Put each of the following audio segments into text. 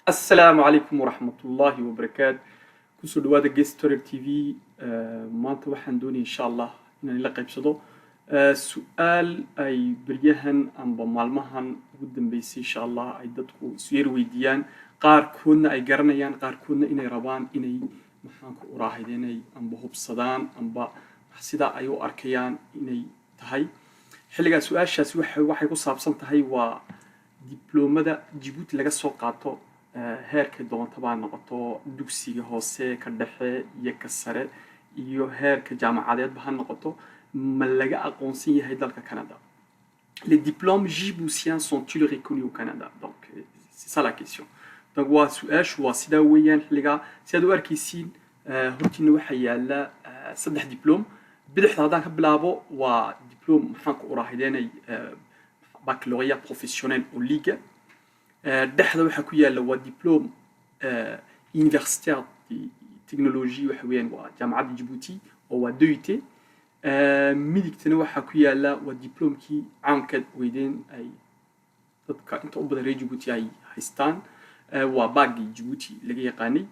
السلام عليكم ورحمة الله وبركاته. كسر دواد جيستوري تي في ما أنت واحد دوني إن شاء الله إن نلقي بصدو سؤال أي بريهن أم بمعلمهن قدام بيسي إن شاء الله أي دتكو سير ويديان قار كنا أي قرنيان قار كنا إني ربان إني محنك وراهدين أي أم بهوب صدان أم بحسدا أيو أركيان إني تهاي حلقة سؤال شاس waxay ku saabsan tahay waa diplomada Djibouti laga soo qaato heerka doonta baa noqoto dugsiga hoose ka dhexe iyo ka sare iyo heerka jaamacadeed baa noqoto ma laga aqoonsan yahay dalka Canada. Les diplômes djiboutiens sont-ils reconnus au Canada? Donc c'est ça la question. Donc waa su'aashu waa sida weeyaan xiliga sida u arkaysiin hortiina waxa yaala saddex diplôme bidixda hadaan ka bilaabo waa diplôme maxaan ku uraahideynay baccalauréat professionnel au ligue dhexda waxa ku yaala waa diplôme universitaire de technologie waxa weeyaan waa jaamacadda Djibouti oo waa DUT midigtana waxa ku yaala waa diplômkii caanka weydeen ay dadka inta u badan reer Djibouti ay haystaan waa baagii Djibouti laga yaqaanay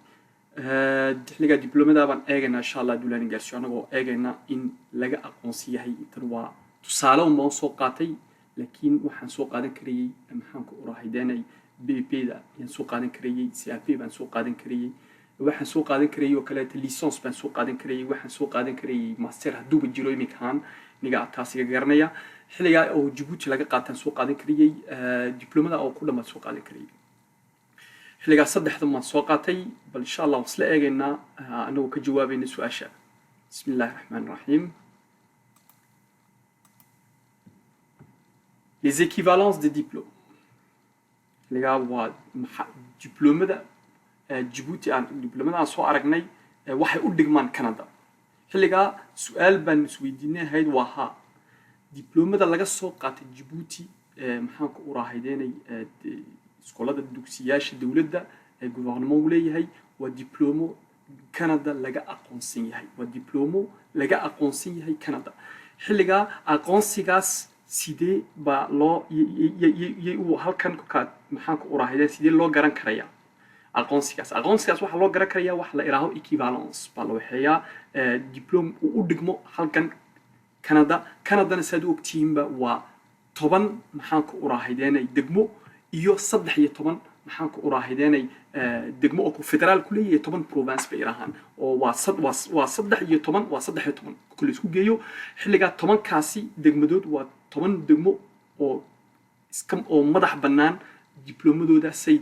xiliga diplomada baan eegayna insha Allah duulaan gaarsiyo anagoo eegayna in laga aqoonsi yahay intan waa tusaale uma soo qaatay laakiin waxaan soo qaadan karayay maxaan ku uraahideynay BP-da yaan soo qaadan karayay CAP baan soo qaadan karayay waxaan soo qaadan karayay oo kale licence baan soo qaadan karayay waxaan soo qaadan karayay master hadduu jiro iminkaan niga taasiga garanaya xiliga oo Djibouti laga qaataan soo qaadan karayay diplomada oo ku dhamaad soo qaadan karayay xiliga saddexda ma soo qaatay bal insha Allah wasla eegayna anagoo ka jawaabayna su'aasha bismillaahir rahmaanir rahiim. Les équivalences des diplômes. Les gars, diplôme de Djibouti, diplôme de soo aragnay waxay u dhigmaan Canada. Les gars, su'aal ban Sweden hayd waha diplôme de laga soo qaatay Djibouti maxaan ku uraahideynay iskoolada dugsiyaasha dawladda ee gouvernement u leeyahay waa diplôme Canada laga aqoonsan yahay waa diplôme laga aqoonsan yahay Canada. Xilliga aqoonsigaas sidee baa loo halkan ka maxaan ku uraahiday sidee loo garan karayaa aqoonsigaas waxa loo garan karayaa wax la iraaho equivalence baa loo waxeeyaa diplôme u dhigmo halkan Canada saad u ogtiinba waa 10 maxaan ku uraahideynay degmo iyo 13 maxaan ku uraahideynay degmo oo federaal ku leeyahay 10 province bay irahan oo waa 13 kulli isku geeyo xilliga 10 kaasi degmadood waa 10 degmo oo iskam oo madax banaan diplomadooda say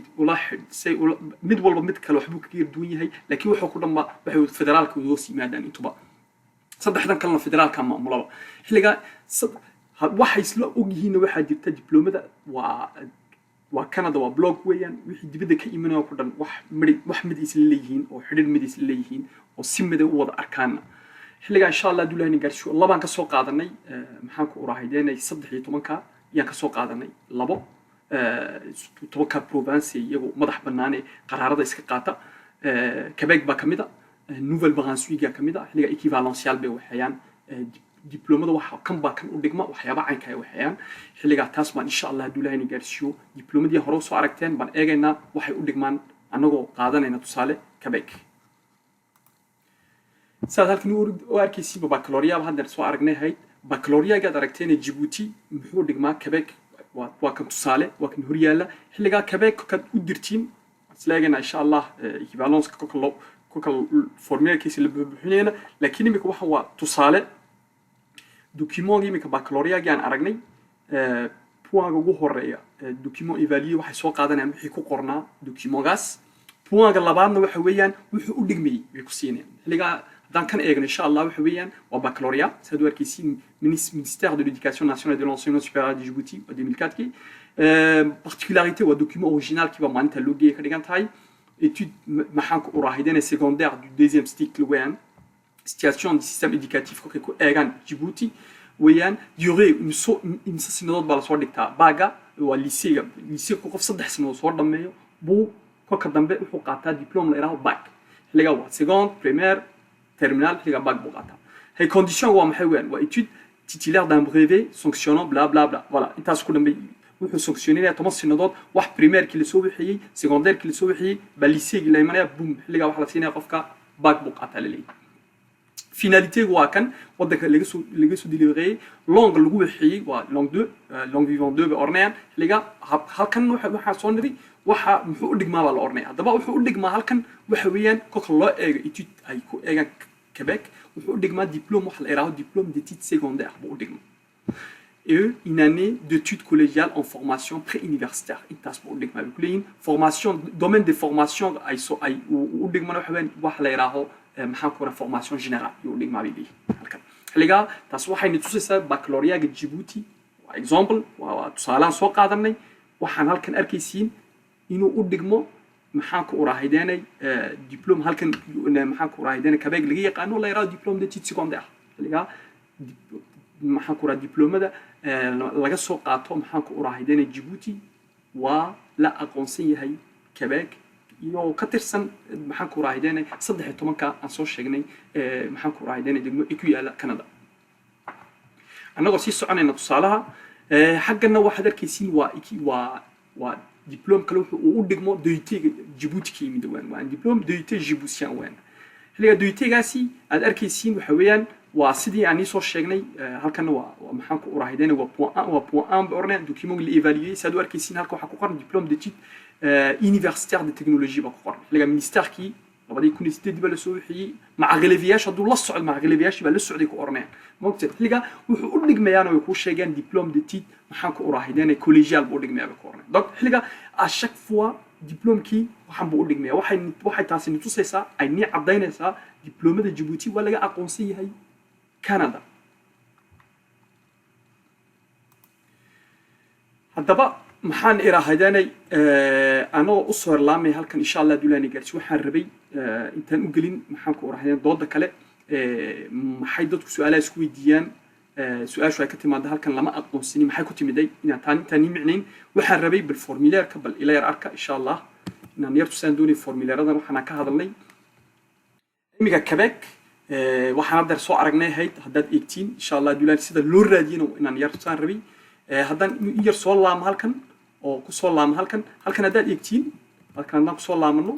mid walba mid kale waxbuu ka duwan yahay laakiin wuxuu ku dhamba waxay federaalka u soo yimaadaan intuba saddexdan kalena federaalka maamulaba xilliga waxa isla og yihiin waxa jirta diplomada waa Canada waa block weeyaan wixii dibadda ka imanaya ku dhan wax mid isla leeyihiin oo xidhiidh mid isla leeyihiin oo si mid u wada arkaan xilliga insha Allah duulaan gaarsiyo labaan ka soo qaadanay maxaan ku uraahideynay 13ka yaan ka soo qaadanay labo 10ka province iyagu madax banaanay qaraarada iska qaata Quebec ba kamida Nouvelle-Brunswick kamida xilliga equivalential bay waxayaan diplomada waxa kan ba kan u dhigma waxyaabo caynka ay waxayaan xilliga taas ma insha Allah duulaan gaarsiyo diplomadii hore soo aragteen baan eegayna waxay u dhigmaan anagoo qaadanayna tusaale Quebec. ساعات هالكن واركيسي ببكالوريا بهذا سو أرجناه بكالوريا قاعد أركتين جيبوتي محور دقما كبك وكم تصالة وكم هريالة اللي قاعد كبك كد ودرتين تلاقينا إن شاء الله إيكيفالونس كوكل فورمير كيس اللي بحنينا لكن يمكن هو تصالة دوكيمون يمكن بكالوريا قاعد أرجني بوان جو هرية دوكيمون إيفالي واحد سوق هذا نعم حكو قرنا دوكيمون غاس بوان قلبان وحويان وحو دقمي بيكسينين اللي قاعد dans kan eegna insha Allah waxa weeyaan waa baccalauréat ça doit être ici ministère de l'éducation nationale et de l'enseignement supérieur de Djibouti en 2004 qui particularité ou document original qui va maanta loguer ka dhigan tahay étude maxaan ku uraahideena secondaire du deuxième cycle weeyaan situation du système éducatif ko eegan Djibouti weeyaan durée une sanadood baa la soo dhigtaa baaga waa lycée ku qof 3 sanadood soo dhameeyo buu ka dambe wuxuu qaataa diplôme la iraaho bac xilliga waa seconde première terminal qui est bac bogata. Les conditions ou étude titulaire d'un brevet sanctionnant bla bla bla. Voilà. Et t'as ce qu'on wuxuu sanctioninaya 10 sanadood wax primaire-kii la soo bixiyay secondaire-kii la soo bixiyay ba lycée-gii la imanaya boom xilliga wax la siinaya qofka bac buu qaataa la leeyahay finalité waa kan wadanka laga soo delivery langue lagu bixiyay waa langue 2 langue vivant 2 ba ornayaan xilliga halkan waxa soo niri waxa muxuu u dhigmaa la ornay hadaba wuxuu u dhigmaa halkan waxa weeyaan kolka loo eego étude ay ku eegan Québec wuxuu u dhigmaa diplôme wax la yiraahdo diplôme d'études secondaires buu u dhigmaa et une année d'études collégiales en formation pré-universitaire intaas buu u dhigmaa kuleeyin formation domaine de formation ay soo ay u dhigmaa wax la yiraahdo maxaan ku raraa formation générale yu u dhigmaa bibi halkan xiliga taas waxay ni tusaysaa baccalauréat Djibouti exemple waa tusaalaan soo qaadanay waxaan halkan arkaysiin inuu u dhigmo maxaan ku uraahideynay diplôme halkan maxaan ku uraahideynay Québec laga yaqaano la yiraahdo diplôme d'études secondaires xiliga maxaan ku raraa diplômada laga soo qaato maxaan ku uraahideynay Djibouti waa la aqoonsan yahay Québec iyo ka tirsan maxaan ku uraahideynay 13ka aan soo sheegnay maxaan ku uraahideynay degmo ku yaala Canada anagoo si soconayna tusaalaha xaggana waxaad arkaysiin waa diplôme kale wuxuu u dhigmo DUT Djibouti ka yimid waa diplôme DUT Djiboutien waan xiliga DUT-gaasi aad arkaysiin waxa weeyaan waa sidii aan soo sheegnay halkan waa maxaan ku uraahideynay waa point 1 ornay document li évaluer saad arkaysiin halka waxa ku qoran diplôme d'études universitaire de technologie ba ku qoran xiliga ministère-kii labadii 2008 ba la soo bixiyay macagaleviyaasha duu la socdo macagaleviyaasha ba la socday ku ornay moogtay xiliga wuxuu u dhigmayaan oo ku sheegan diplôme d'études maxaan ku uraahideynay collégial buu dhigmaya ku ornay donc xiliga à chaque fois diplôme-kii waxaan buu u dhigmaya waxay taasi ni tusaysaa ay ni cadaynaysaa diplômada Djibouti waa laga aqoonsan yahay Canada haddaba maxaan iraahadanay anoo u soo laamay halkan insha Allah duulaani gaarsi waxaan rabay intaan u gelin maxaan ku uraahadan dooda kale maxay dadku su'aalaha isku weydiiyaan su'aashu ay ka timaado halkan lama aqoonsani maxay ku timiday inaan taani micnayn waxaan rabay bil formulaire-ka bal ila yar arka insha Allah inaan yar tusaan doonay formulaire-adan waxaan ka hadalnay imiga Québec waxaan hadda soo aragnay haddaad eegtiin insha Allah duulaani sida loo raadiyay inaan yar tusaan rabay haddaan yar soo laam halkan oo ku soo laam halkan haddaad eegtiin halkan hadaan ku soo laamano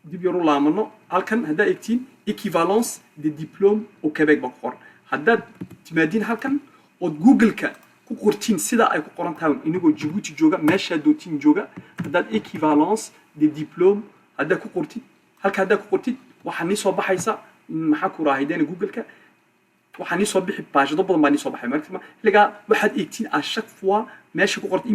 dib yar u laamano halkan haddaad eegtiin équivalence des diplômes au Québec ba qor haddaad timaadiin halkan oo Google-ka ku qortiin sida ay ku qoran tahay inagoo Djibouti jooga meesha dootin jooga haddaad équivalence des diplômes haddaad ku qortid halka haddaad ku qortid waxaa ni soo baxaysa maxaa ku raahideena Google-ka waxaan soo bixi page dad badan baan soo baxay markaa xiliga waxaad eegtiin à chaque fois meesha ku qortay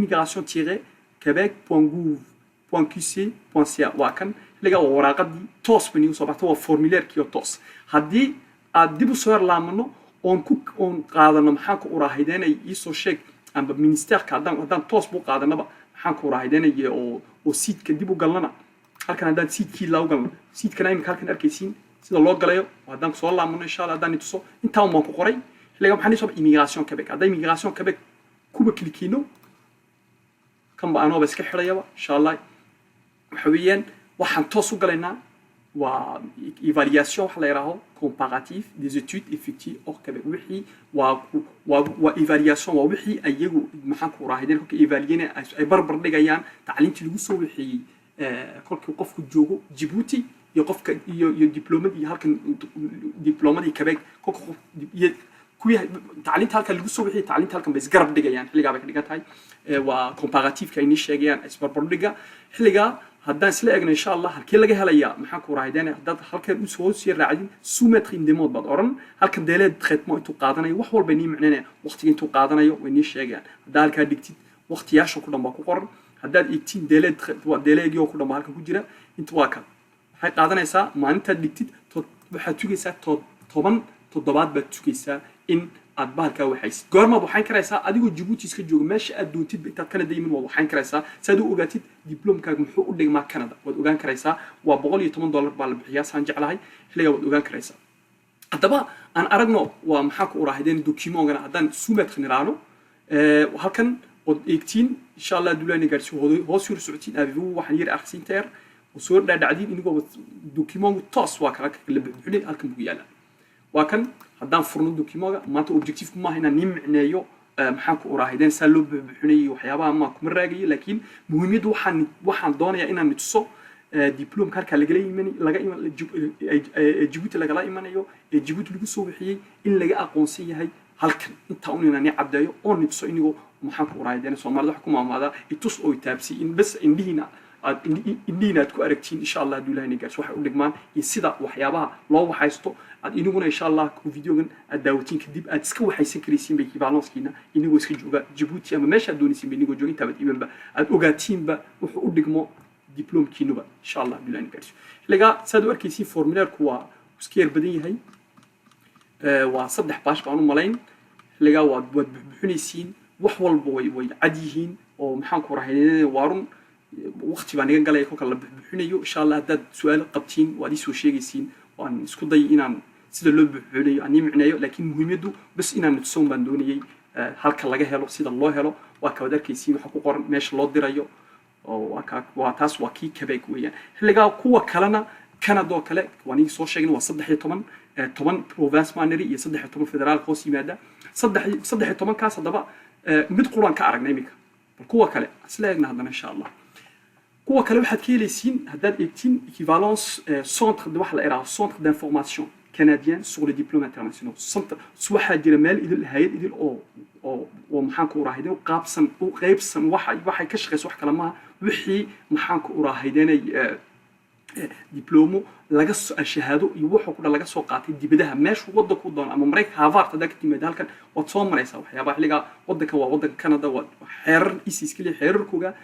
immigration-quebec.gouv.qc.ca waa kan xiliga waraaqadii toos bani soo baxtay waa formulaire-kii toos haddii aad dib u soo laamano on qaadano maxaan ku uraahideynay soo sheeg amba ministère-ka haddaan toos buu qaadanaba maxaan ku uraahideynay oo site-ka dib u galnana halkan haddaan site-kii loo galno site-kana imika halkan arkaysiin sida loo galayo haddaan soo laamano insha Allah haddaan tuso intaan ma ku qoray xiliga waxaan soo immigration Québec haddii immigration Québec kuba klikino kan ba anoo iska xirayaba insha Allah waxa weeyaan waxaan toos u galaynaa waa évaluation wax la yiraahdo comparatif des études effectuées hors Québec wixii waa évaluation waa wixii ayagu maxaan ku raahideen kolka évaluer ay barbar dhigayaan tacliintii lagu soo wixii kolkii qofku joogo Djibouti iyo qofka iyo diplomadii halkan diplomadii Québec kuwi tacliinta halkan lagu soo wixii tacliinta halkan bay isgarab dhigayaan xiliga bay ka dhigan tahay waa comparative-ka ay sheegayaan isbarbar dhiga xiliga haddaan isla eegno insha Allah halkii laga helaya maxaan ku raahideen dad halkan u soo sii raacin soumettre une demande bad oran halkan délai de traitement intuu qaadanayo wax walba ni macnana waqtiga intuu qaadanayo way ni sheegaan hadda halka dhigtid waqtiyaasha ku dhanba ku qoran haddaad eegtiin délai-gii ku dhanba halkan ku jira inta waa kan waxay qaadanaysaa maalintaad dhigtid waxaad tugaysaa 10 toddobaad baad tugaysaa in aad bahalka waxaysid goorma waxaan karaysaa adigoo Djibouti iska jooga meesha aad doontid intaad kana daymin waxaan karaysaa saad u ogaatid diplomkaaga muxuu u dhigmaa Canada waad ogaan karaysaa waa $110 baa la bixiyaa saan jeclahay xiliga waad ogaan karaysaa haddaba aan aragno waa maxaa ku uraahideen document-gana haddaan soumettre niraano halkan oo eegtiin insha Allah duulaani gaarsi hoos yar socotiin aaduu waxaan yar akhriinteer oo soo dhaadhacdiin inagoo document toos waa kala buuxinay halkan buu yaalaa waa kan haddaan furno document-ga maanta objective ma aha inaan micneeyo maxaan ku uraahideen saa loo buuxinayay waxyaabaha ma kuma raagayo laakiin muhiimadu waxaan doonayaa inaan nituso diplomka halkaa Djibouti lagala imanayo Djibouti lagu soo wixiyey in laga aqoonsan yahay halkan inta uu inaan cabdayo oo nituso inagoo maxaan ku uraahideen Soomaalida wax ku maamada itus oo taabsi in bas indhiina aad ku aragtiin insha Allah haduu Ilaahay gaarso waxa u dhigmaan iyo sida waxyaabaha loo waxaysto aad inaguna insha Allah videogan aad daawatiin kadib aad iska waxaysan karaysiin bay equivalencekiina inagoo iska jooga Djibouti ama meesha aad doonaysiin bay inagoo jooga inta baad imanba aad ogaatiinba wuxuu u dhigmo diplomkiinuba insha Allah haduu Ilaahay gaarso laga saad u arkaysiin formulaarku waa iska yar badan yahay waa 3 baash baan u malayn laga waad buuxinaysiin wax walba way cad yihiin oo maxaan ku raahayeen waarun waqti baan iga galay kolka la buuxinayo insha Allah dad su'aal qabtiin waad isoo sheegaysiin waan isku day inaan sida loo buuxinayo aan micnayo laakiin muhiimadu bas inaan nidsoon baan doonayay halka laga helo sida loo helo waa ka wada arkaysiin waxa ku qoran meesha loo dirayo oo waa taas waa kii Quebec weeyaan xilliga kuwa kalena Canada kale waan soo sheegnay waa 13 province maneri iyo 13 federaal hoos yimaada 13 kaas hadaba mid quran ka aragnay imika kuwa kale isla eegna hadana insha Allah kuwa kale waxaad ka helaysiin haddaad eegtiin équivalence centre de wax la yiraahdo centre d'information canadien sur les diplômes internationaux centre waxaa jira meel idil hay'ad idil oo maxaan ku uraahideen qaybsan waxay ka shaqeyso wax kale ma wixii maxaan ku uraahideenay diblomo laga shahaado iyo wuxuu ku laga soo qaatay dibadaha meesha wadanku doon ama Mareykanka Harvard hadda ka timid halkan wad soo maraysaa waxyaabaha xilliga wadanka waa wadanka Canada waa xeerar iskiili xeerarkooga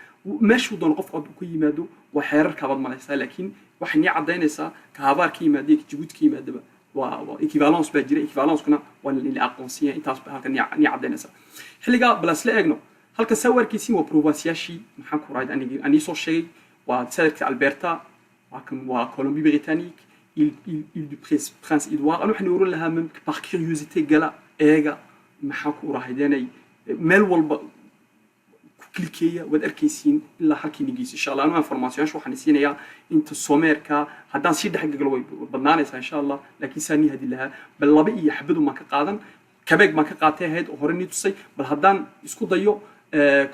meesha doon qofka ku yimaado waa xeerarka bad maraysaa laakiin waxay cadeynaysaa ka Harvard ka yimaado Djibouti ka yimaado waa equivalence baa jira equivalence kuna waa la aqoonsiyaa intaas halkan cadeynaysaa xilliga balaas la eegno halka sawirkiisii waa provinciashi maxaan ku raad ani soo sheegay waa sadka Alberta waa Colombie-Britannique île du Prince Edward أنا حنقول لها من par curiosité قلا إيجا محاكو راح يديني مال والب كليكية والأركيسين إلا حكي نجيس إن شاء الله أنا إنفورماسيون شو حنسينا يا أنت السوميركا هدان سيد حق قلوي بدنانيس إن شاء الله لكن ساني هدي لها باللبي يحبدوا ما كقادن كبيك ما كقاته هيد وهرني تصي بالهدان يسكو ضيو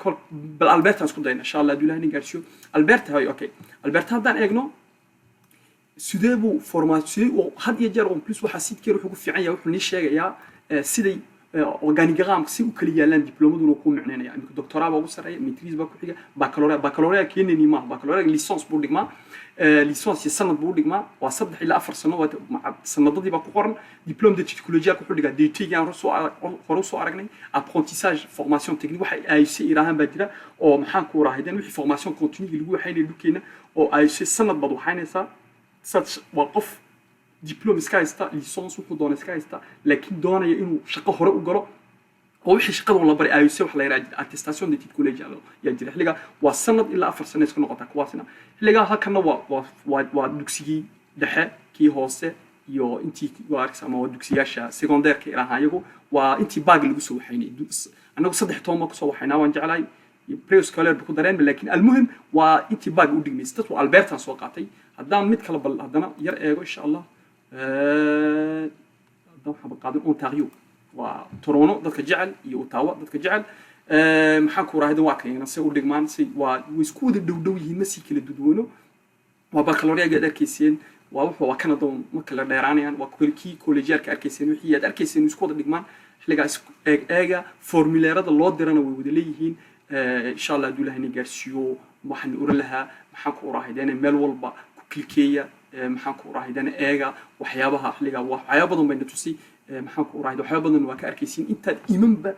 كل بالألبرتا يسكو ضينا إن شاء الله دوله نيجارشيو ألبرتا هاي أوكي ألبرتا هدان إجنو سيدابو فورماسيون هاد يجر أون بلس وحسيت كيرو حكوا في عيا وحني شيء يا سيدي أورجانيغرام سي وكلي يالان دبلوم دون وقوم معناه يعني دكتوراه بوصل ميتريز باكو حاجة بكالوريا كيني نيما بكالوريا ليسانس بورديغما ليسانس يسنة بورديغما وصدق إلى 4 سنوات مع سنة ضدي باكو قرن دبلوم دي تكنولوجيا كو حديقة دي تي يعني رسو أرجعني apprentissage formation technique وحي أي سي إيران بدرة أو محاكو راهدين وحي formation continue اللي هو حين اللوكينا أو أي سي سنة بدو حينسا سات وقف دبلوم سكايستا ليسانس وكدون سكايستا لكن دون إنه شقة هراء وجرا أو وحي شقة ولا بري أيوسي وحلا يراجع attestation دي تكوليجيا يجري حلقة والسنة إلا 4 سنين سكنوا قطع كواسنا حلقة هكذا ودكسي دحى كي هوسة يو انتي واركس أما ودكسياشة سكندير كي راها يجو وانتي باقي اللي بسوا حيني أنا صدق توما كسوا حينا وانجعلي بريوس كولر بقدرين لكن المهم وانتي باقي ودي ميستات والبرتا سوقاتي هدام ميت كلا بل هدنا يرأيو إن شاء الله هدام حب قادم أونتاريو وتورونو ضدك جعل يوتاوا ضدك جعل محاكو راهدو واقعي أنا سأقول لك مان سي ويسكود الدودو يمسي كل الدودونو وبكالوريا قدر كيسين ووحوا كندا مكلا ديرانيان وكل كي كوليجيال كاركيسين وحيات أركيسين ويسكود لك مان حلقة إيجا فورموليرات الله ديرانا ويودليهين إن شاء الله دوله نيجارسيو waxaan u lahaa maxaan ku raahideen meel walba ku kilkeeya maxaan ku raahideen eega waxyaabaha xilliga waxyaabo badan bay tusi maxaan ku raahid waxyaabo badan waa ka arkaysiin intaad imanba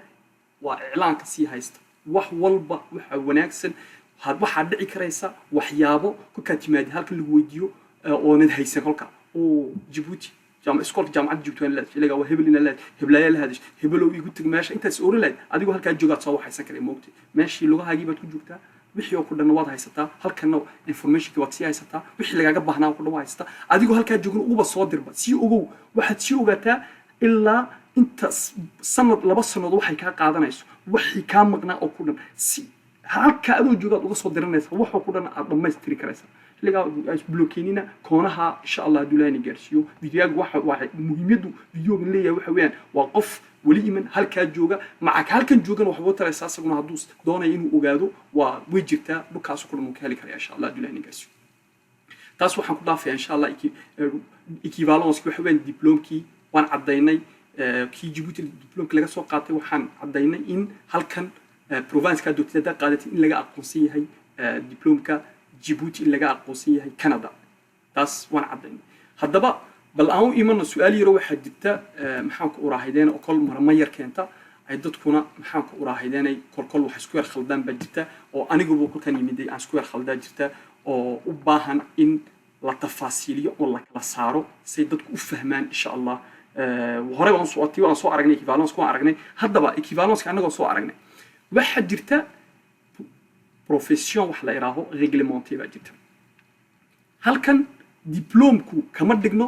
waa iclaanka si haysta wax walba waxa wanaagsan waxa dhici karaysa waxyaabo ku ka timaadi halka lagu weydiyo oo nid haysan halka oo Djibouti jaamacad Djibouti la xilliga waa hebelina la heblaaya la hadish hebelow igu tag meesha intaas ooraleed adigu halka joogaad soo waxaysan karay moogtay meeshii lugahaagii baad ku joogtaa wixii oo ku dhan waad haysataa halkan information waad si haysataa wixii lagaga baahnaa ku dhan waad haysataa adigu halka joogin uba soo dirba si ogow waxaad si ogaataa ilaa inta sanad 2 sanadood waxay ka qaadanayso wixii ka maqnaa oo ku dhan si halka adoo joogaad uga soo diranaysa waxa ku dhan aad dhammaystiri karaysa xilligaa blockeenina koonaha insha Allah duulaani gaarsiyo videoga waxa muhiimadu videoga leeyahay waxa weeyaan waa qof wali iman halka jooga macaka halkan joogana waxa uu taraysa asaguna haduu doonayo inuu ogaado waa way jirtaa dhulkaas ku dhan ka heli kara insha Allah duulaani gaarsiyo taas waxaan ku dhaafay insha Allah equivalence waxa weeyaan diplomkii waan cadaynay kii Djibouti diplomka laga soo qaatay waxaan cadaynay in halkan province ka dowladda qaadatay in laga aqoonsan yahay diplomka Djibouti in laga aqoonsan yahay Canada taas waan cadaynay haddaba bal aan iman su'aal yar waxa jirta maxaan ku uraahaydeen oo kol marma yar keenta ay dadkuna maxaan ku uraahaydeen kol wax isku yar khaldaan ba jirta oo aniguba kulkan yimiday aan isku yar khaldaa jirta oo u baahan in la tafaasiiliyo oo la kala saaro si dadku u fahmaan insha Allah hore waan soo aragnay equivalence ku aragnay haddaba equivalence anagoo soo aragnay waxa jirta profession wax la yiraahdo réglementé ba jirta halkan diplomku kama dhigno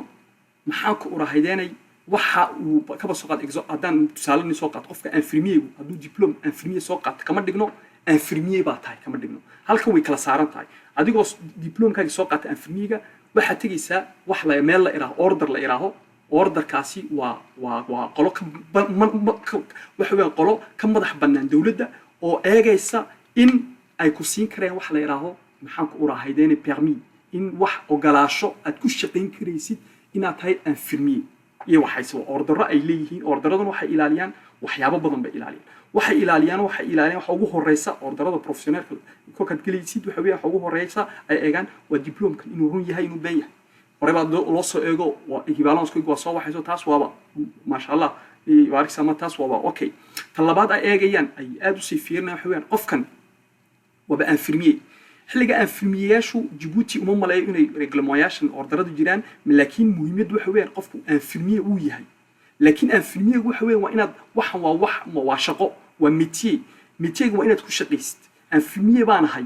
maxaa ku uraahaydeenay waxa uu ka soo qaad exo adan tusaalani soo qaad qofka infirmier haduu diplom infirmier soo qaad kama dhigno infirmier ba tahay kama dhigno halkan way kala saaran tahay adigoo diplomkaaga soo qaatay infirmiga waxa tagaysaa wax la meel la yiraahdo order la yiraahdo order kaasi waa qolo waxa weeyaan qolo ka madax bannaan dawladda oo eegaysa in ay ku siin kareen wax la yiraahdo maxaan ku uraahaydeen permis in wax ogolaasho aad ku shaqayn karaysid inaad tahay infirmier iyo waxay soo orderro ay leeyihiin orderaduna waxay ilaaliyaan waxyaabo badan bay ilaaliyaan waxay ilaaliyaan waxa ugu horeysa orderada professionalka ko kad galaysid waxa weeyaan waxa ugu horeysa ay eegaan waa diplomka inuu run yahay inuu been yahay horeba loo soo eego waa equivalence ku soo waxayso taas waaba ma sha Allah waarik sama taas waaba okay talabaad ay eegayaan ay aad u sii fiirnaa waxa weeyaan qofkan waba infirmier xilliga infirmiyeyaashu Djibouti uma maleeyo inay reglementation orderada jiraan laakiin muhiimadu waxa weeyaan qofku infirmier uu yahay laakiin infirmier waxa weeyaan waa inaad waa shaqo waa métier waa inaad ku shaqaysid infirmier baan ahay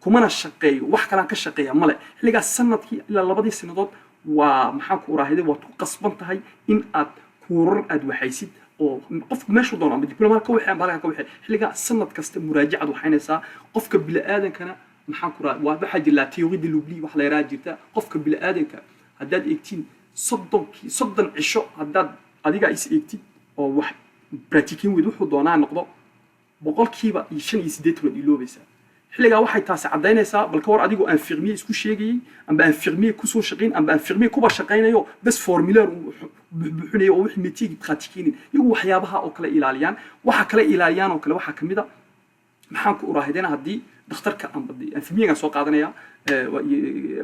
kumana shaqeeyo wax kale ka shaqeeya male xilliga sanadkii ilaa labadii sanadood waa maxaa ku uraahaday waa ku qasban tahay in aad kuurar aad waxaysid oo qofku meeshu doono ama diploma ka wixii balaga ka wixii xilliga sanad kasta muraajacad waxaynaysaa qofka bilaadanka maxaa ku raa waa waxa jira theory de l'oubli wax la yiraahdo jirta qofka bilaadanka haddaad eegtiin 30 cisho haddaad adiga is eegtid oo wax practicing weyd wuxuu doonaa noqdo boqolkiiba 85 wad iloobaysaa xilliga waxay taas cadaynaysaa balka war adigu infirmier isku sheegay amba infirmier ku soo shaqeyn amba infirmier kuba shaqeynayo bas formulaire buuxinayo oo wixii métier pratiquing iyagu waxyaabaha oo kala ilaaliyaan waxa kala ilaaliyaan oo kale waxa kamida maxaan ku uraahaydeen hadii dhakhtarka amba infirmier soo qaadanaya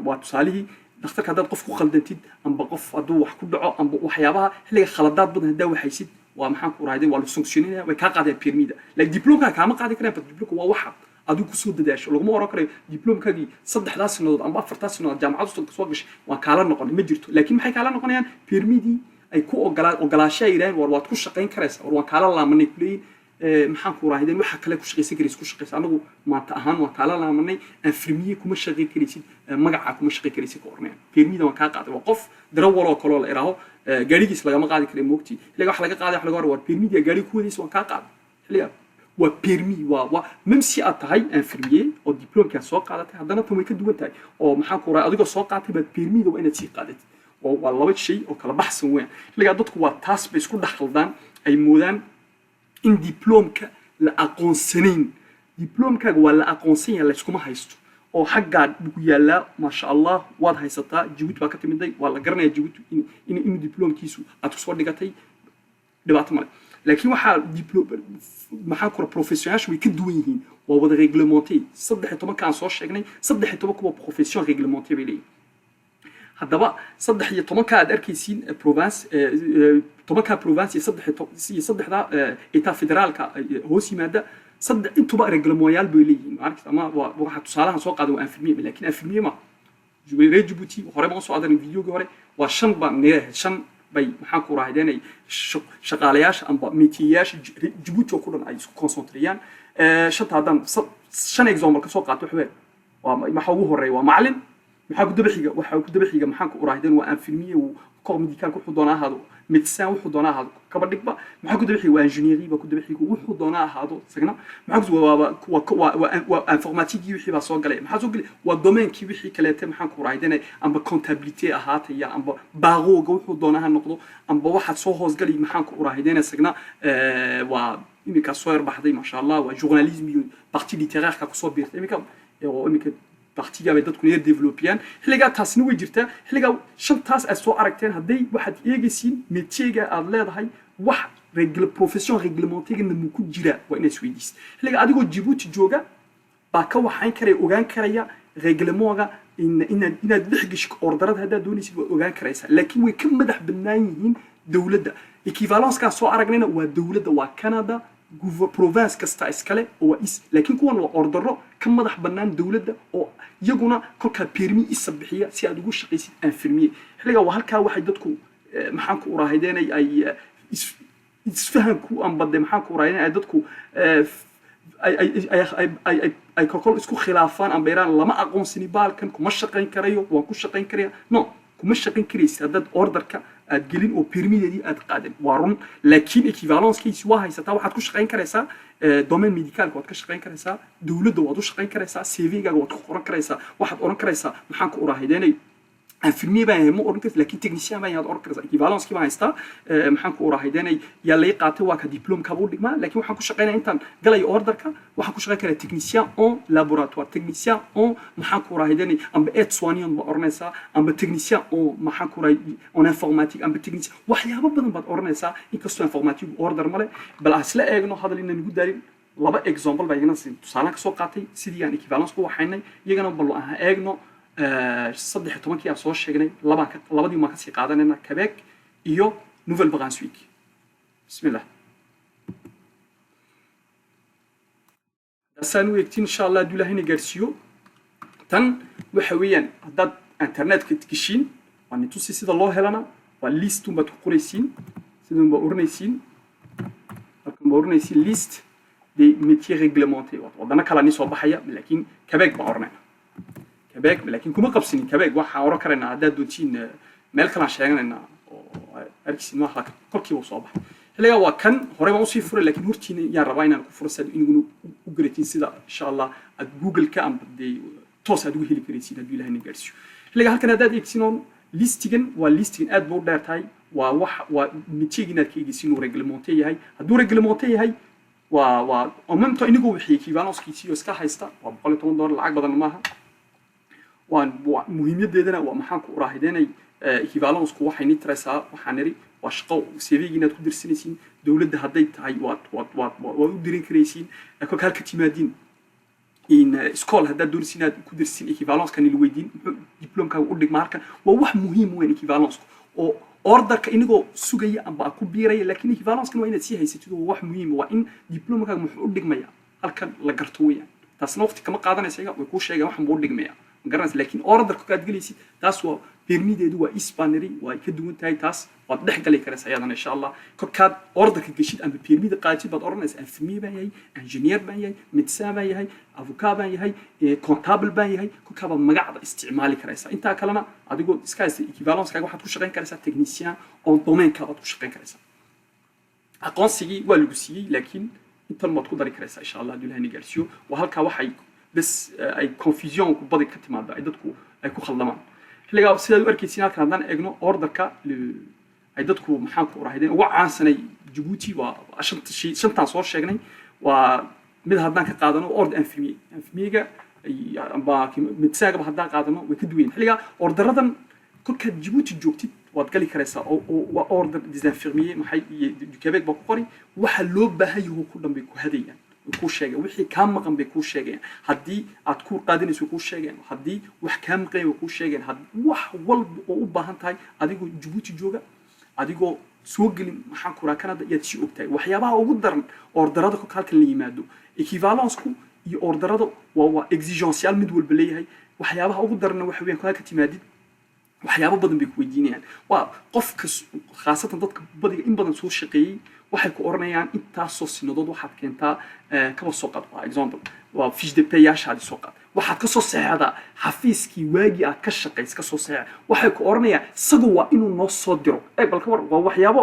waa tusaalihii dhakhtarka dad qof ku khaldantid amba qof haduu wax ku dhaco amba waxyaabaha xilliga khaladaad badan hadaa waxaysid waa maxaan ku uraahaydeen waa la sanctioninaya way ka qaadeen permida like diplomka kama qaadi kareen diplomka waa waxa aduu ku soo dadaasho laguma oran karo diplomkaagi 3 sanadood amba 4 sanadood jaamacad soo gashay waa kala noqon ma jirto laakiin maxay kala noqonayaan permidii ay ku ogolaasho iraan waad ku shaqeyn karaysaa war waa kala laamanay kulay maxaan ku raahideen waxa kale ku shaqeysan karis ku shaqeysan anagu maanta ahaan waa kala laamanay infirmier kuma shaqeyn karisid magaca kuma shaqeyn karisid ka orneen permida waa ka qaaday waa qof darawal oo kale la iraaho gaarigiis lagama qaadi karo moogti ilaga wax laga qaaday wax laga war permida gaari ku wadiis waa ka qaaday xiliga waa permis waa même si aad tahay infirmier oo diplomka soo qaadatay haddana tumay ka duwan tahay oo maxaan ku raay adigoo soo qaatay baad permida waa inaad sii qaadatay oo waa laba shay oo kala baxsan weyn xiliga dadku waa taas bay isku dhaxaldaan ay moodaan in diplomka la aqoonsanayn diplomkaaga waa la aqoonsan yahay la iskuma haysto oo xagga ku yaala ma sha Allah waad haysataa Djibouti baa ka timiday waa la garanayaa Djibouti in diplomkiisu aad ku soo dhigatay dhibaato male laakiin waxa diplom maxaa ku professionnel way ka duwan yihiin waa wada réglementé 13 kan soo sheegnay 13 kuwa profession réglementé bay leeyihiin haddaba 13 ka aad arkaysiin province 10 province iyo 3 état fédéralka hoos yimaada saddex intuba réglemental bay leeyihiin aragtay ama waxa tusaalahan soo qaaday waa infirmier laakiin infirmier ma Djibouti hore ma soo aadan videoga hore waa 5 baan neeyahay 5 bay maxaan ku raahideen shaqaalayaasha amba métiers Djibouti oo ku dhan ay isku concentreyaan shanta hadan 5 example ka soo qaato waxa waxa ugu horeeya waa macallin maxaa ku daba xiga waxa ku daba xiga maxaan ku uraahden waa infirmier uu corps médical wuxuu doonaa ahaado médecin wuxuu doonaa ahaado kaba dhigba maxaa ku daba xiga waa ingénierie ba ku daba xiga wuxuu doonaa ahaado sagna maxaa ku waa informatique wixii baa soo galay maxaa soo galay waa domaine-kii wixii kaleete maxaan ku uraahden amba comptabilité ahaataya amba baaqooga wuxuu doonaa ha noqdo amba waxa soo hoos galay maxaan ku uraahden sagna waa imika soo yarbaxday ma sha Allah waa journalisme iyo partie littéraire ka ku soo biirtay imika partiga bay dadku inay developiyaan xilliga taasna way jirtaa xilliga shantaas ay soo aragteen haday waxaad eegaysiin métier-ga aad leedahay wax profession réglementée mu ku jira waa inay isweydiis xilliga adigoo Djibouti jooga baa ka waxaan karay ogaan karaya règlement-ga inaad dhex gasho ordarada hadaa doonaysid waa ogaan karaysaa laakiin way ka madax bannaan yihiin dawladda equivalence-ka soo aragnayna waa dawladda waa Canada province kasta iskale oo is laakiin kuwan waa ordaro ka madax bannaan dawladda oo iyaguna kolka permis isa bixiya si aad ugu shaqaysid infirmier xilliga waa halka waxay dadku maxaan ku uraahayeen ay isfahanku amba maxaan ku uraahayeen ay dadku ay kokol isku khilaafaan amba iraan lama aqoonsini baalkan kuma shaqayn karayo waan ku shaqayn karaya no kuma shaqayn karaysid dad orderka aad gelin oo permis aad qaadan waa run laakiin equivalence-kiisa waa haysataa waxaad ku shaqayn karaysaa domaine médical waad ka shaqayn karaysaa dawladda waad u shaqayn karaysaa CV-gaaga waad ku qoran karaysaa waxaad oran karaysaa maxaan ku uraahayeen infirmier baan yahay ma oran karaysaa laakiin technicien baan yahay oran karaysaa equivalence-kii baan haystaa maxaan ku uraahayeen yaa lay qaatay waa ka diplôme-ka buu dhigmaa laakiin waxaan ku shaqaynaa intaan galay orderka waxaan ku shaqayn karaa technicien en laboratoire technicien en maxaan ku uraahayeen amba aide-soignant ba oranaysaa amba technicien en maxaan ku uraahayeen en informatique amba technicien waxyaabo badan baad oranaysaa inkastoo informatique order male bal asla eegno hadal inaan ugu daarin laba example baa igana siin tusaale ka soo qaatay sidii aan equivalence ku waxaynay iyagana bal aan eegno 13 soo sheegnay labadii ma ka sii qaadanayna Quebec iyo Nouvelle-Brunswick bismillah dasaan weegtiin insha Allah dulahina gaarsiyo tan waxa weeyaan hadad internet-ka tgishin waan tusi sida loo helana waa list uma qoraysiin sida ma oranaysiin halkan ma oranaysiin list des métiers réglementés wadana kala ni soo baxaya laakiin Quebec ba oranayna Quebec laakiin kuma qabsinin Quebec waxa oran karayna hadda doontiin meel kala sheeganayna oo arkisin waxa kolkii uu soo baxay xilliga waa kan hore baan u sii furay laakiin hortiina yaa rabaa inaan ku fursad inuu u gareetin sida insha Allah ad Google-ka amba toos aad ugu heli karaysid hadii Ilaahay gaarsiyo xilliga halkan hadda eegsinon listigan waa listigan aad buu dheertahay waa wax waa métier-gina ka eegsiin uu réglementé yahay hadduu réglementé yahay waa ammaanto inigu wixii equivalence-kiisa iska haysta waa $110 lacag badan maaha waan muhiimadeedana waa maxaan ku uraahideenay equivalence-ku waxay nitraysaa waxaan iri waa shaqo CV-giina aad ku dirsanaysiin dawladda hadday tahay waad u dirin karaysiin kolka halka timaadiin in school haddaad doonaysiin aad ku dirsin equivalence-kan il weydiin diplôme-kaaga u dhigma halkan waa wax muhiim weyn equivalence-ku oo orderka inagoo sugaya amba ku biiraya laakiin equivalence-kan waa inaad sii haysatid oo wax muhiim waa in diplôme-kaaga muxuu u dhigmaya halkan la garto weeyaan taasna waqti kama qaadanaysa iyaga way kuu sheegaan waxan buu u dhigmaya garanaysa laakiin orderka ka adgelaysid taas waa permis-deedu waa ispaneri waa ka duwan tahay taas waad dhex gali karaysaa iyadana insha Allah kolkaad orderka gashid amba permis-da qaadid baad oranaysaa infirmier baan yahay engineer baan yahay médecin baan yahay avocat baan yahay comptable baan yahay kolkaa baad magacda isticmaali karaysaa intaa kalena adigoo iska haysta equivalence-kaaga waxaad ku shaqayn karaysaa technicien on domaine-ka baad ku shaqayn karaysaa aqoonsigii waa lagu siiyey laakiin intan baad ku dari karaysaa insha Allah hadii Ilaahay gaarsiyo waa halkaa waxay بس أي confusion كبادي كتير أي دتكو أي كو خلدمان حلقة سيدا أركيسين هذا كنا إجنو order كا أي دتكو محاكو راهيدين وعن سنة جيبوتي وعشان شيء شن تصور شيء ومن هذا كقادنا order infirmier جا باكي متساق بهذا قادنا وكدوين حلقة order هذا كل كجيبوتي جوكتي واتقالي كريسا أو order des infirmiers محي du Québec بقوري وحلوب بهاي هو كلهم بيكو هذيان ku sheegay wixii ka maqan bay ku sheegeen hadii aad ku qaadinayso ku sheegeen hadii wax ka maqan way ku sheegeen wax walba oo u baahan tahay adigoo Djibouti jooga adigoo soo gelin maxaan ku raakana yaad si ogtahay waxyaabaha ugu daran orderada ku halkan la yimaado equivalence-ku iyo orderada waa exigencial mid walba leeyahay waxyaabaha ugu daran waxa weeyaan ka timaadid waxyaabo badan bay ku weydiinayaan waa qofka khaasatan dadka badiga in badan soo shaqeeyay waxay ku oranayaan intaas soo sinadood waxaad keentaa kaba soo qaad waa example waa fiche de paye yaashaadi soo qaad waxaad ka soo saxeexdaa xafiiskii waagii aad ka shaqays ka soo saxeex waxay ku oranayaan isagu waa inuu noo soo diro bal ka war waa waxyaabo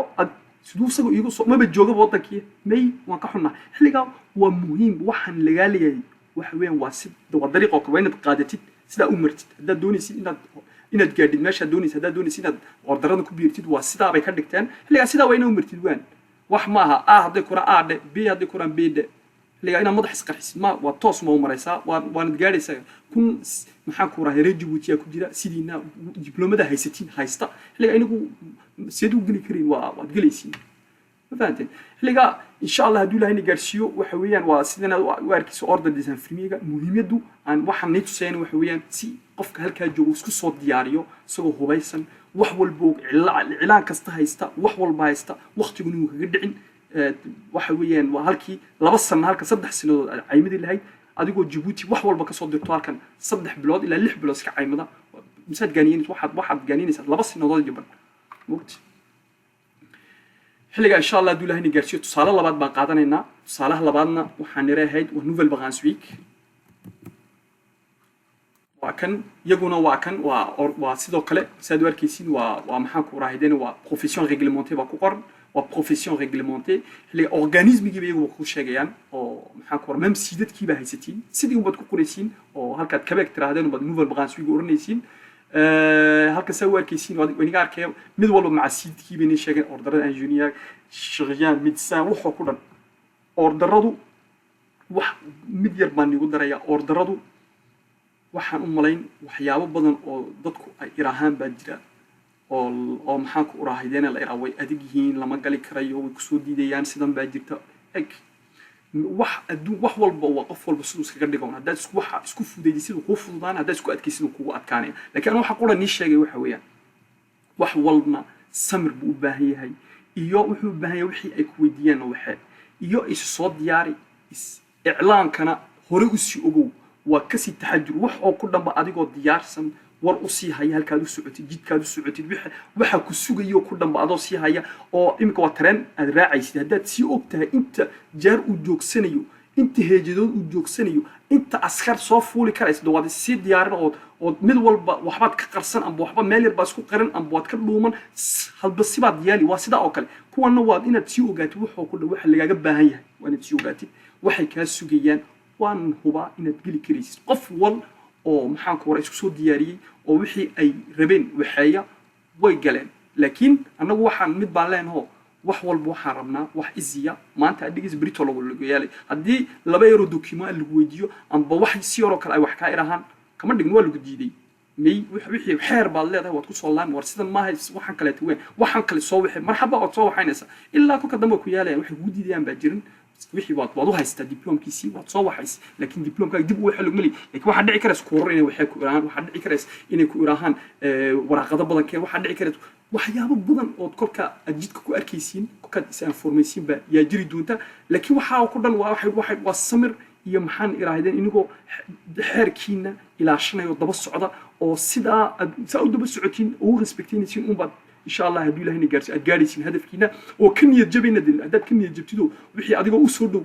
siduu isagu iigu soo maba jooga wadankii may waan ka xunnaa xilligaa waa muhiim waxaan lagaa leeyahay waxa weeyaan waa si dariiqo kale waa inaad qaadatid sidaa u martid haddaad doonaysid inaad gaadhid meeshaad doonaysid haddaad doonaysid inaad ordarada ku biirtid waa sidaa bay ka dhigteen xilligaa sidaa waa inaad u martid waan wax maaha hadday kuraan aadhe b hadday kuraan bde xilligaa inaad madax isqarxisid ma waa toos ma u maraysaa waanad gaadhaysaa kun maxaan ku rahay reer Djibouti ku jira sidiina dibloomada haysatiin haysta xilligaa inagu seed u geli karin waad gelaysiin ma fahanteen xilligaa insha Allah hadduu ilaahay gaarsiiyo waxa weeyaan waa sidana u arkayso order design firmiga muhiimadu aan waxaan nid tusayna waxa weeyaan si qofka halkaa joogo isku soo diyaariyo isagoo hubaysan wax walba cilaan kasta haysta wax walba haysta waqtiguna uu kaga dhicin waxa weeyaan waa halkii 2 sano halka 3 sanadood caymadi lahayd adigoo Djibouti wax walba ka soo dirto halkan 3 bilood ilaa 6 bilood iska caymada misaad gaaniinaysa waxaad gaaniinaysa 2 sanadood jaban waqti xilliga insha Allah hadduu ilaahay gaarsiiyo tusaale labaad baan qaadanaynaa tusaalaha labaadna waxaan nirahayd waa nouvelle vacances waa kan yaguna waa kan waa sidoo kale saad warkaysiin waa maxaan ku raahideen waa profession réglementée baa ku qoran waa profession réglementée xilliga organismigii bay iyagu ku sheegayaan oo maxaan ku même si dadkii baa haysatiin sidii ubaad ku qoraysiin oo halkaad kabeeg tirahdeen ubaad nouvelle vacances oranaysiin halka saa warkaysiin waniga arkay mid walba macasiidkii bay sheegeen ordarada engineer chirurgien médecin wuxuu ku dhan ordaradu wax mid yar baan igu daraya ordaradu waxaan u malayn waxyaabo badan oo dadku ay iraahaan baa jira oo maxaan ku raahideen la iraa way adig yihiin lama gali karayo way ku soo diidayaan sidan baa jirta wax walba waa qof walba siduu iskaga dhigo haddaad isku fuudaysid ku fududaan haddaad isku adkaysid kugu adkaanaya laakiin waxa qura ni sheegay waxa weeyaan wax walba samir buu u baahan yahay iyo wuxuu u baahan yahay wixii ay ku weydiiyaan waxa iyo is soo diyaari iclaankana hore u sii ogow waa ka sii taxajur wax oo ku dhanba adigoo diyaarsan war u sii haya halkaad u socotid jidkaad u socotid waxa ku sugayo ku dhanba adoo sii haya oo imika waa tareen aad raacaysid haddaad sii ogtahay inta jaar uu joogsanayo inta heejadood uu joogsanayo inta askar soo fuuli karaysa waad sii diyaarin oo mid walba waxbaad ka qarsan amba waxba meel yar baa isku qaran amba waad ka dhuuman halba sibaad yaali waa sidaa oo kale kuwana waad inaad sii ogaatid waxoo ku dhan waxa lagaaga baahan yahay waa inaad sii ogaatid waxay kaa sugayaan waan hubaa inaad geli karaysid qof wal oo maxaan ku isku soo diyaariyay oo wixii ay rabeen waxaya way galeen laakiin anagu waxaan mid baan leenahay wax walba waxaan rabnaa wax iziya maanta adigiis brito lagu yaalay haddii 2 euro document lagu weydiiyo amba wax si yaro kale ay wax ka irahan kama dhigin waa lagu diiday may wixii xeer baad leedahay waad ku soo laan war sidan ma hay waxaan kale tuween waxaan kale soo wixii marxaba oo soo waxaynaysa ilaa ku ka dambe ku yaalay waxay ugu diidayaan baa jirin wixii waad u haystaa diplomkiisii waad soo waxays laakiin diplomka dib u xilug mali laakiin waxa dhici karas koor inay waxay ku iraahan waxa dhici karas inay ku iraahan waraaqada badan keen waxa dhici karas waxyaabo badan oo kolka ajidka ku arkaysiin kolka information ba yaa jiri doonta laakiin waxa ku dhan waa samir iyo maxaan iraahdeen inagoo xeerkiina ilaashanayo daba socda oo sidaa u daba socotiin oo respectinaysiin un baad إن شاء الله هدول هني جالسين هدف كنا وكن يجيبنا دل هذا كن يجيبتدو وحي أديكوا أسودو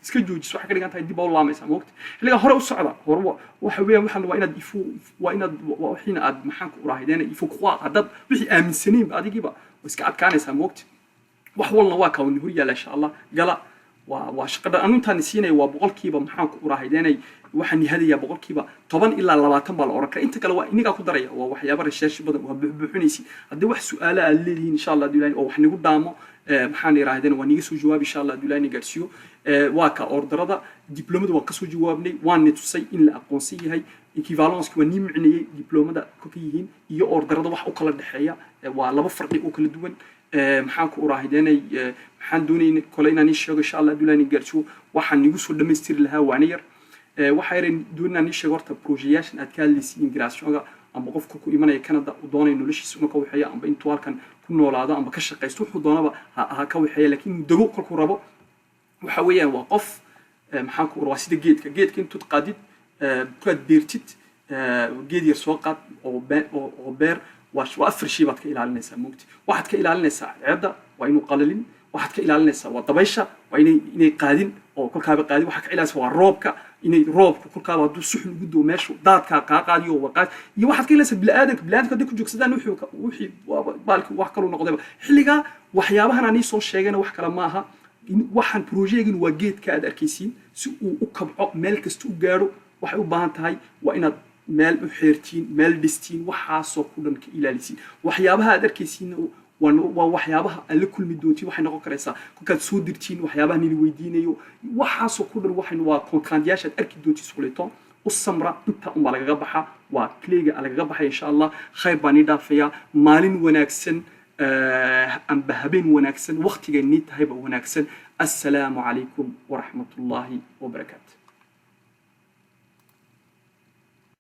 سكجوج سو حاجة كانت هيدي بالله ما يسمى وقت اللي هو الصعدة هو وحوي وحنا وإنا يفو وإنا وحين أد محنك وراهدين يفو قوا هذا وحي آمن سنين أديك يبا وسكعت كان يسمى وقت وحولنا واقع ونهوري لا شاء الله قال وشقدر أنو تانسيني وبقول كيبا محنك وراهدين waxaan hadiya boqolkiiba 10 ilaa 20 bal orka inta kale waa iniga ku daraya waa waxyaabo research badan oo buuxinaysi hadii wax su'aalo aan leeyahay insha Allah duulaan oo wax nagu daamo maxaan iraahdeen waa niga soo jawaab insha Allah duulaan gaarsiyo waa ka ordarada diplomada waa ka soo jawaabnay waan tusay in la aqoonsan yahay equivalence waa nimcinayay diplomada ku yihiin iyo ordarada wax u kala dhaxeeya waa laba farqi oo kala duwan maxaan ku uraahdeen maxaan doonaynaa kale inaan sheego insha Allah duulaan gaarsiyo waxaan nigu soo dhameystir lahaa waana yar waxaan doonaa in sheego horta projectyaashan aad ka hadlaysiin migrationka amba qofka ku imanaya Canada u doonay noloshiisa inuu ka waxeeyo amba intuu halkan ku noolaado amba ka shaqeysto wuxuu doonaba ha ka waxeeyo laakiin dago kolku rabo waxa weeyaan waa qof maxaan ku urwa sida geedka intuu qaadid ku beertid geed yar soo qaad oo beer waa afar shay baad ka ilaalinaysaa mugti waxaad ka ilaalinaysaa ciidda waa inuu qalalin waxaad ka ilaalinaysaa waa dabaysha waa inay qaadin oo kolkaaba qaadin waxaa ka ilaalinaysaa waa roobka inay roobku kolkaaba hadduu suxun ugu doo meesha daadkaa kaa qaadiyo waqaad iyo waxaad ka ilaalinaysaa bini'aadanka hadday ku joogsadaan wixii baalki wax kaluu noqdayba xilligaa waxyaabahan aan ii soo sheegayna wax kale maaha waxaan projectgin waa geedka aad arkaysiin si uu u kabco meel kasta u gaadho waxay u baahan tahay waa inaad meel u xeertiin meel dhistiin waxaasoo ku dhan ka ilaalisiin waxyaabaha aad arkaysiin waa waxyaabaha aad la kulmi doontiin waxay noqon karaysaa kolkaad soo dirtiin waxyaabaha nila weydiinayo waxaasoo ku dhan waa kontraandiyaasha aad arki doontiin suqlito u samra inta unbaa lagaga baxa waa clayga lagaga baxay insha allah khayr baan ii dhaafayaa maalin wanaagsan amba habeen wanaagsan waqtigay nii tahayba wanaagsan assalaamu calaykum waraxmatullaahi wabarakaatu